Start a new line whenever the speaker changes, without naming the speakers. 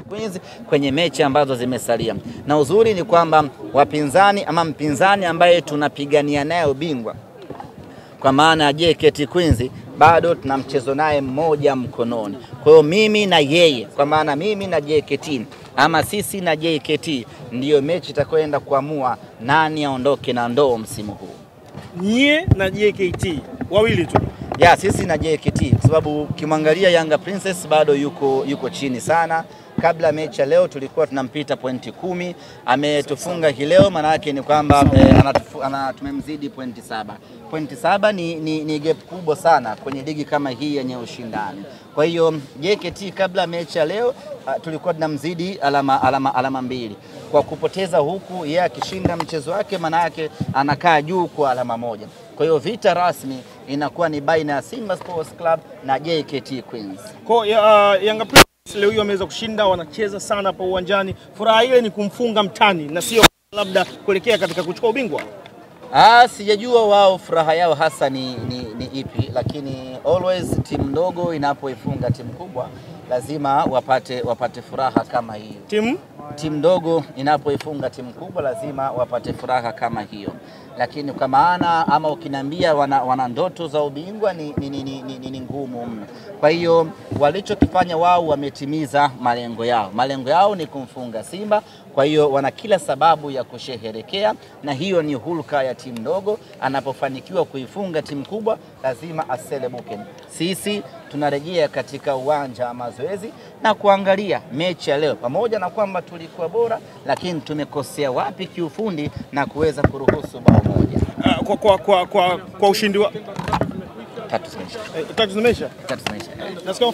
Queens kwenye mechi ambazo zimesalia. Na uzuri ni kwamba wapinzani ama mpinzani ambaye tunapigania naye ubingwa kwa maana ya JKT Queens bado tuna mchezo naye mmoja mkononi. Kwa hiyo mimi na yeye, kwa maana mimi na JKT ama sisi na JKT ndiyo mechi itakwenda kuamua nani aondoke na ndoo msimu huu.
Nyie na JKT wawili tu?
Ya, sisi na JKT kwa sababu kimwangalia Yanga Princess bado yuko chini sana. Kabla mechi ya leo tulikuwa tunampita pointi 10, ametufunga hii leo, maana yake ni kwamba tumemzidi pointi 7. Pointi 7 ni gap kubwa sana kwenye ligi kama hii yenye ushindani. Kwa hiyo JKT kabla mechi ya leo tulikuwa tunamzidi alama 2. Kwa kupoteza huku yeye akishinda mchezo wake, maana yake anakaa juu kwa alama 1. Kwa hiyo vita rasmi inakuwa ni baina ya Simba Sports Club na JKT Queens.
Kwa Yanga leo hiyo wameweza kushinda, wanacheza sana hapo uwanjani. Furaha ile ni kumfunga mtani na sio labda kuelekea katika kuchukua ubingwa.
Sijajua wao furaha yao hasa ni ipi, lakini always timu ndogo inapoifunga timu kubwa lazima wapate furaha kama hiyo. Timu ndogo inapoifunga timu kubwa lazima wapate furaha kama hiyo. Lakini kwa maana ama ukiniambia wana ndoto za ubingwa ni ngumu mno. Kwa hiyo walichokifanya wao wametimiza malengo yao. Malengo yao ni kumfunga Simba. Kwa hiyo wana kila sababu ya kusherehekea, na hiyo ni hulka ya timu ndogo. Anapofanikiwa kuifunga timu kubwa lazima aselebuke. Sisi tunarejea katika uwanja wa mazoezi na kuangalia mechi ya leo. Pamoja na kwamba tulikuwa bora, lakini tumekosea wapi kiufundi na kuweza kuruhusu bao moja.
Kwa ushindi wa
3 zimeisha.
3 zimeisha.
Nasikia